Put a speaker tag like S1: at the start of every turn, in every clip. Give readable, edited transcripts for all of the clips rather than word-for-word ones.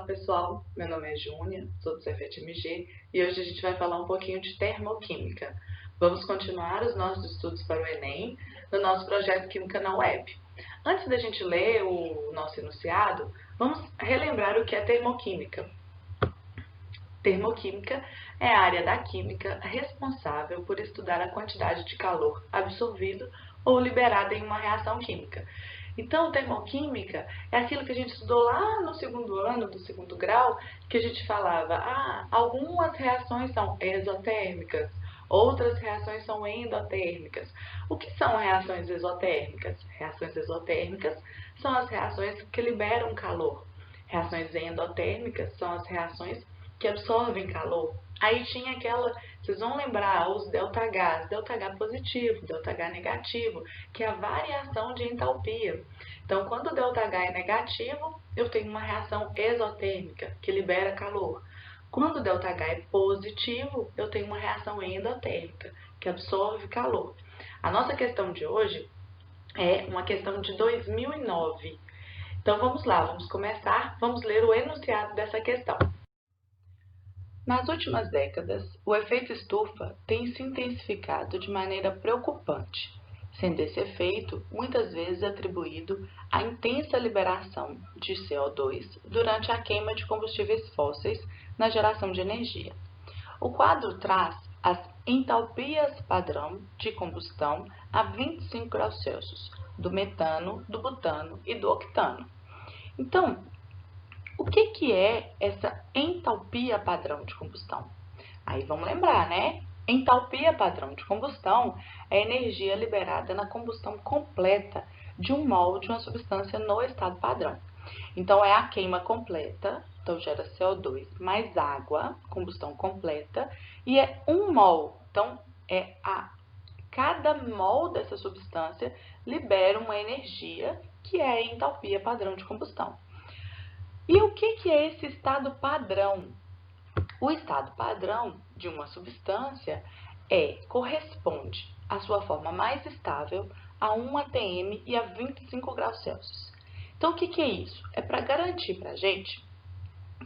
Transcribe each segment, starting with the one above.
S1: Pessoal, meu nome é Júnia, sou do Cefet-MG e hoje a gente vai falar um pouquinho de termoquímica. Vamos continuar os nossos estudos para o Enem no nosso projeto Química na Web. Antes da gente ler o nosso enunciado, vamos relembrar o que é termoquímica. Termoquímica é a área da química responsável por estudar a quantidade de calor absorvido ou liberado em uma reação química. Então, termoquímica é aquilo que a gente estudou lá no segundo ano, do segundo grau, que a gente falava, algumas reações são exotérmicas, outras reações são endotérmicas. O que são reações exotérmicas? Reações exotérmicas são as reações que liberam calor. Reações endotérmicas são as reações que absorvem calor. Aí tinha aquela, vocês vão lembrar, os ΔH, ΔH positivo, ΔH negativo, que é a variação de entalpia. Então, quando o ΔH é negativo, eu tenho uma reação exotérmica, que libera calor. Quando o ΔH é positivo, eu tenho uma reação endotérmica, que absorve calor. A nossa questão de hoje é uma questão de 2009. Então, vamos lá, vamos começar, vamos ler o enunciado dessa questão. Nas últimas décadas, o efeito estufa tem se intensificado de maneira preocupante, sendo esse efeito muitas vezes atribuído à intensa liberação de CO2 durante a queima de combustíveis fósseis na geração de energia. O quadro traz as entalpias padrão de combustão a 25 graus Celsius do metano, do butano e do octano. Então, o que é essa entalpia padrão de combustão? Aí vamos lembrar, né? Entalpia padrão de combustão é a energia liberada na combustão completa de um mol de uma substância no estado padrão. Então, é a queima completa, então gera CO2 mais água, combustão completa, e é 1 mol. Então, cada mol dessa substância libera uma energia que é a entalpia padrão de combustão. E o que é esse estado padrão? O estado padrão de uma substância corresponde à sua forma mais estável a 1 atm e a 25 graus Celsius. Então, o que é isso? É para garantir para a gente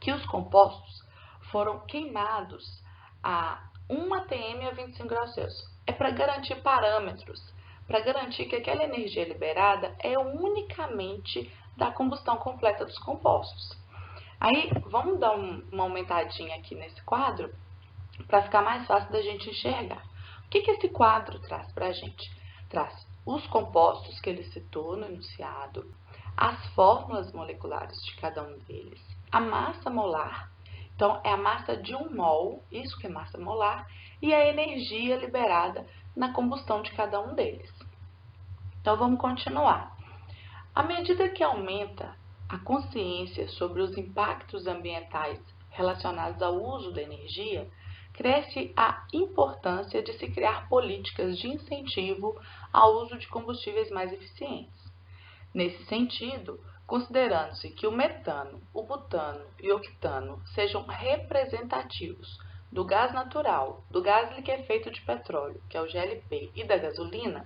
S1: que os compostos foram queimados a 1 atm e a 25 graus Celsius. É para garantir parâmetros, para garantir que aquela energia liberada é unicamente da combustão completa dos compostos. Aí, vamos dar uma aumentadinha aqui nesse quadro para ficar mais fácil da gente enxergar. O que esse quadro traz para a gente? Traz os compostos que ele citou no enunciado, as fórmulas moleculares de cada um deles, a massa molar, então é a massa de 1 mol, isso que é massa molar, e a energia liberada na combustão de cada um deles. Então, vamos continuar. À medida que aumenta a consciência sobre os impactos ambientais relacionados ao uso da energia, cresce a importância de se criar políticas de incentivo ao uso de combustíveis mais eficientes. Nesse sentido, considerando-se que o metano, o butano e o octano sejam representativos do gás natural, do gás liquefeito de petróleo, que é o GLP, e da gasolina,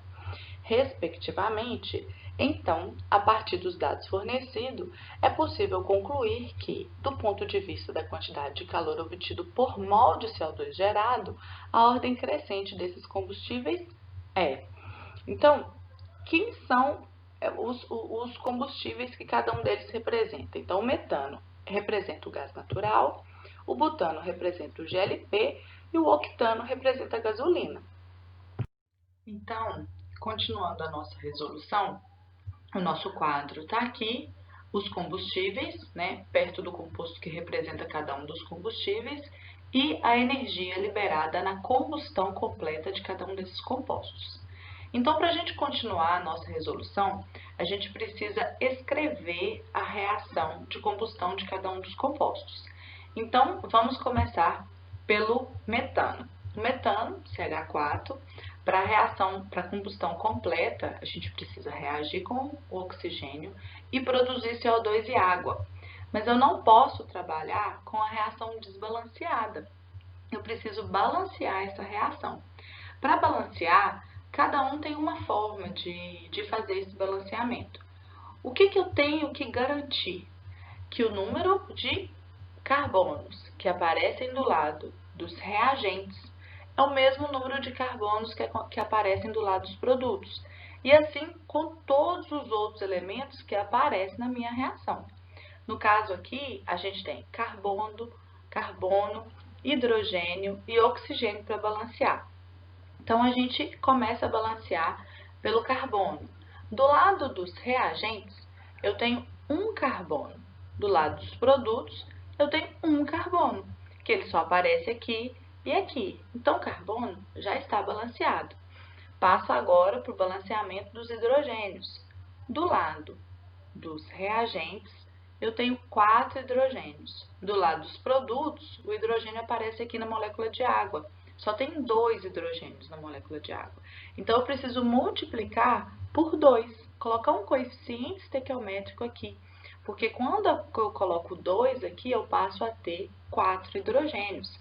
S1: respectivamente, então, a partir dos dados fornecidos, é possível concluir que, do ponto de vista da quantidade de calor obtido por mol de CO2 gerado, a ordem crescente desses combustíveis é. Então, quem são os combustíveis que cada um deles representa? Então, o metano representa o gás natural, o butano representa o GLP e o octano representa a gasolina. Então, continuando a nossa resolução, o nosso quadro está aqui, os combustíveis, né, perto do composto que representa cada um dos combustíveis, e a energia liberada na combustão completa de cada um desses compostos. Então, para a gente continuar a nossa resolução, a gente precisa escrever a reação de combustão de cada um dos compostos. Então, vamos começar pelo metano. O metano, CH4, para a reação, para a combustão completa, a gente precisa reagir com o oxigênio e produzir CO2 e água. Mas eu não posso trabalhar com a reação desbalanceada. Eu preciso balancear essa reação. Para balancear, cada um tem uma forma de fazer esse balanceamento. O que eu tenho que garantir? Que o número de carbonos que aparecem do lado dos reagentes é o mesmo número de carbonos que aparecem do lado dos produtos. E assim com todos os outros elementos que aparecem na minha reação. No caso aqui, a gente tem carbono, hidrogênio e oxigênio para balancear. Então, a gente começa a balancear pelo carbono. Do lado dos reagentes, eu tenho um carbono. Do lado dos produtos, eu tenho um carbono, que ele só aparece aqui e aqui. Então, o carbono já está balanceado. Passo agora para o balanceamento dos hidrogênios. Do lado dos reagentes, eu tenho 4 hidrogênios. Do lado dos produtos, o hidrogênio aparece aqui na molécula de água. Só tem 2 hidrogênios na molécula de água. Então, eu preciso multiplicar por 2. Colocar um coeficiente estequiométrico aqui. Porque quando eu coloco 2 aqui, eu passo a ter 4 hidrogênios.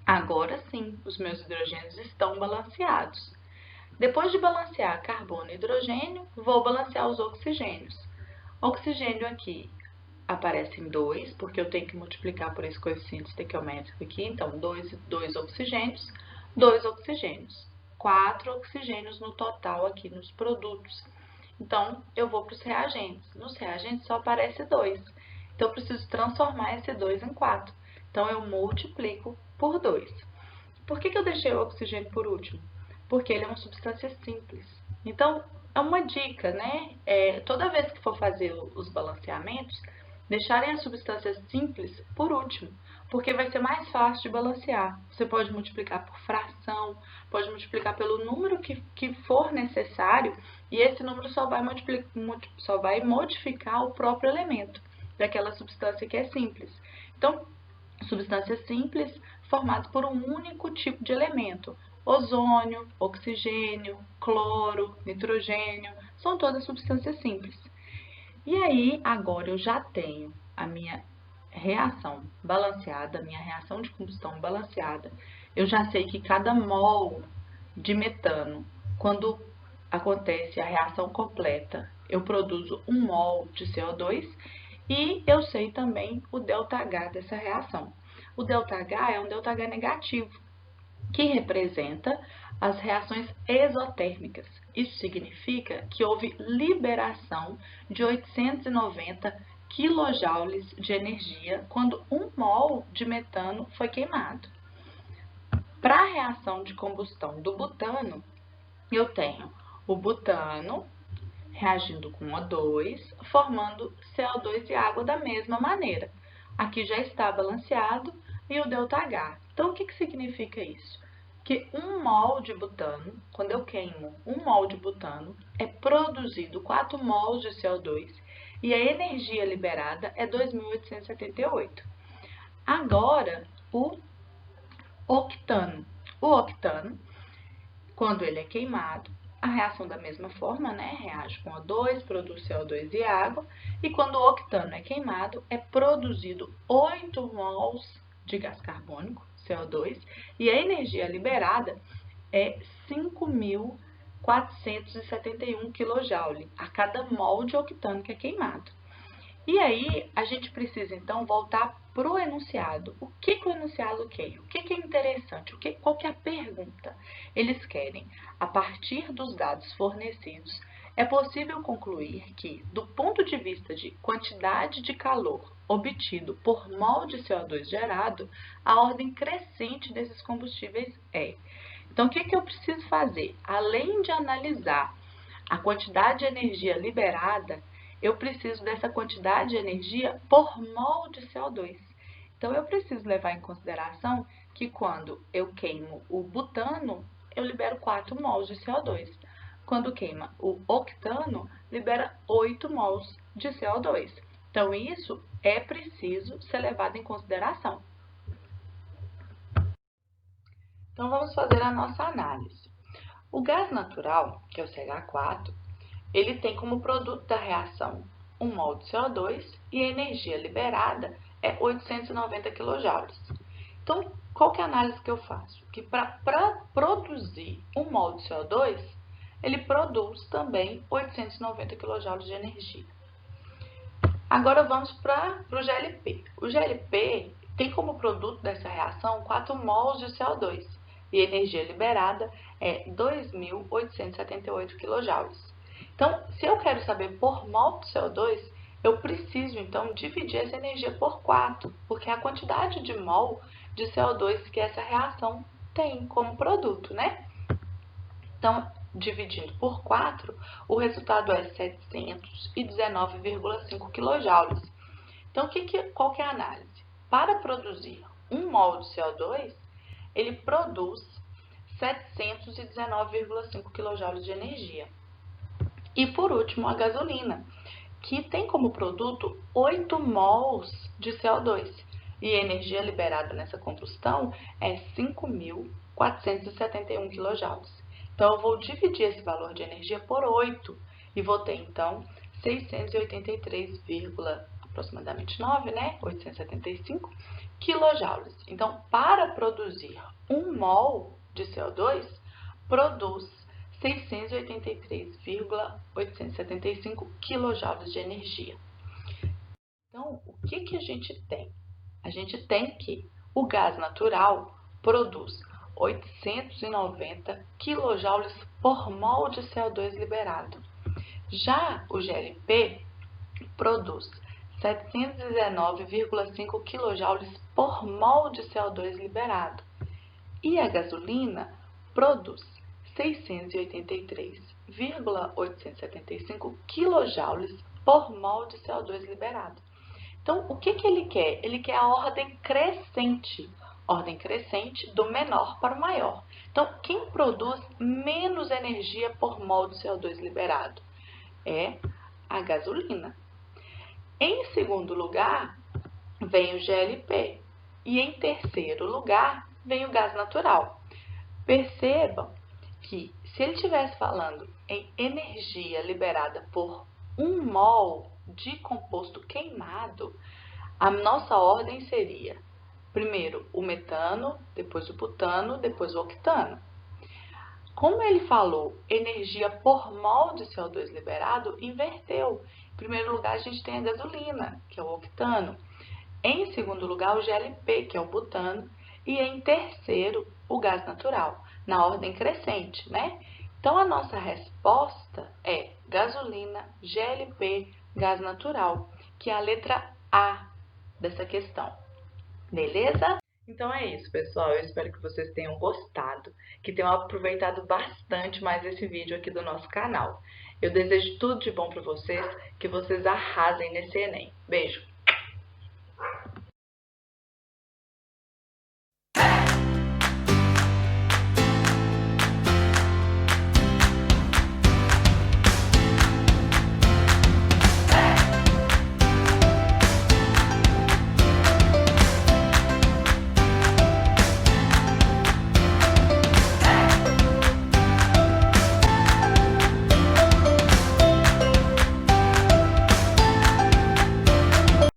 S1: Agora sim, os meus hidrogênios estão balanceados. Depois de balancear carbono e hidrogênio, vou balancear os oxigênios. Oxigênio aqui aparece em 2, porque eu tenho que multiplicar por esse coeficiente estequiométrico aqui. Então, 2 oxigênios, 2 oxigênios. 4 oxigênios no total aqui nos produtos. Então, eu vou para os reagentes. Nos reagentes só aparece 2. Então, eu preciso transformar esse 2 em 4. Então, eu multiplico por 2. Por que eu deixei o oxigênio por último? Porque ele é uma substância simples. Então, é uma dica, né? Toda vez que for fazer os balanceamentos, deixarem as substâncias simples por último, porque vai ser mais fácil de balancear. Você pode multiplicar por fração, pode multiplicar pelo número que for necessário, e esse número só vai modificar o próprio elemento daquela substância que é simples. Então, substância simples formada por um único tipo de elemento. Ozônio, oxigênio, cloro, nitrogênio, são todas substâncias simples. E aí, agora eu já tenho a minha reação balanceada, a minha reação de combustão balanceada. Eu já sei que cada mol de metano, quando acontece a reação completa, eu produzo 1 mol de CO2 e eu sei também o ΔH dessa reação. O ΔH é um ΔH negativo, que representa as reações exotérmicas. Isso significa que houve liberação de 890 kJ de energia quando 1 mol de metano foi queimado. Para a reação de combustão do butano, eu tenho o butano reagindo com O2, formando CO2 e água da mesma maneira. Aqui já está balanceado e o ΔH. Então, o que significa isso? Que 1 mol de butano, quando eu queimo 1 mol de butano, é produzido 4 mols de CO2 e a energia liberada é 2.878. Agora, o octano. O octano, quando ele é queimado, a reação da mesma forma, né? Reage com O2, produz CO2 e água, e quando o octano é queimado, é produzido 8 mols de gás carbônico, CO2, e a energia liberada é 5.471 kJ a cada mol de octano que é queimado. E aí, a gente precisa, então, voltar para o enunciado. O que o enunciado quer? O que é interessante? Qual que é a pergunta? Eles querem, a partir dos dados fornecidos, é possível concluir que, do ponto de vista de quantidade de calor obtido por mol de CO2 gerado, a ordem crescente desses combustíveis é. Então, o que eu preciso fazer? Além de analisar a quantidade de energia liberada, eu preciso dessa quantidade de energia por mol de CO2. Então, eu preciso levar em consideração que quando eu queimo o butano, eu libero 4 mols de CO2. Quando queima o octano, libera 8 mols de CO2. Então, isso é preciso ser levado em consideração. Então, vamos fazer a nossa análise. O gás natural, que é o CH4, ele tem como produto da reação 1 mol de CO2 e a energia liberada é 890 kJ. Então, qual que é a análise que eu faço? Que para produzir 1 mol de CO2, ele produz também 890 kJ de energia. Agora vamos para o GLP. O GLP tem como produto dessa reação 4 mols de CO2 e a energia liberada é 2.878 kJ. Então, se eu quero saber por mol de CO2, eu preciso, então, dividir essa energia por 4, porque é a quantidade de mol de CO2 que essa reação tem como produto, né? Então, dividindo por 4, o resultado é 719,5 kJ. Então, qual que é a análise? Para produzir 1 mol de CO2, ele produz 719,5 kJ de energia. E por último, a gasolina, que tem como produto 8 mols de CO2 e a energia liberada nessa combustão é 5.471 kJ. Então, eu vou dividir esse valor de energia por 8 e vou ter, então, 683, aproximadamente 9, né? 875 kJ. Então, para produzir 1 mol de CO2, produz 683,875 kJ de energia. Então, o que a gente tem? A gente tem que o gás natural produz 890 kJ por mol de CO2 liberado. Já o GLP produz 719,5 kJ por mol de CO2 liberado. E a gasolina produz 683,875 kJ por mol de CO2 liberado. Então, o que ele quer? Ele quer a ordem crescente do menor para o maior. Então, quem produz menos energia por mol de CO2 liberado é a gasolina. Em segundo lugar, vem o GLP. E em terceiro lugar, vem o gás natural. Percebam que se ele estivesse falando em energia liberada por 1 mol de composto queimado, a nossa ordem seria primeiro o metano, depois o butano, depois o octano. Como ele falou energia por mol de CO2 liberado, inverteu. Em primeiro lugar, a gente tem a gasolina, que é o octano. Em segundo lugar, o GLP, que é o butano. E em terceiro, o gás natural, na ordem crescente, né? Então, a nossa resposta é gasolina, GLP, gás natural, que é a letra A dessa questão. Beleza? Então é isso, pessoal. Eu espero que vocês tenham gostado, que tenham aproveitado bastante mais esse vídeo aqui do nosso canal. Eu desejo tudo de bom para vocês, que vocês arrasem nesse Enem. Beijo!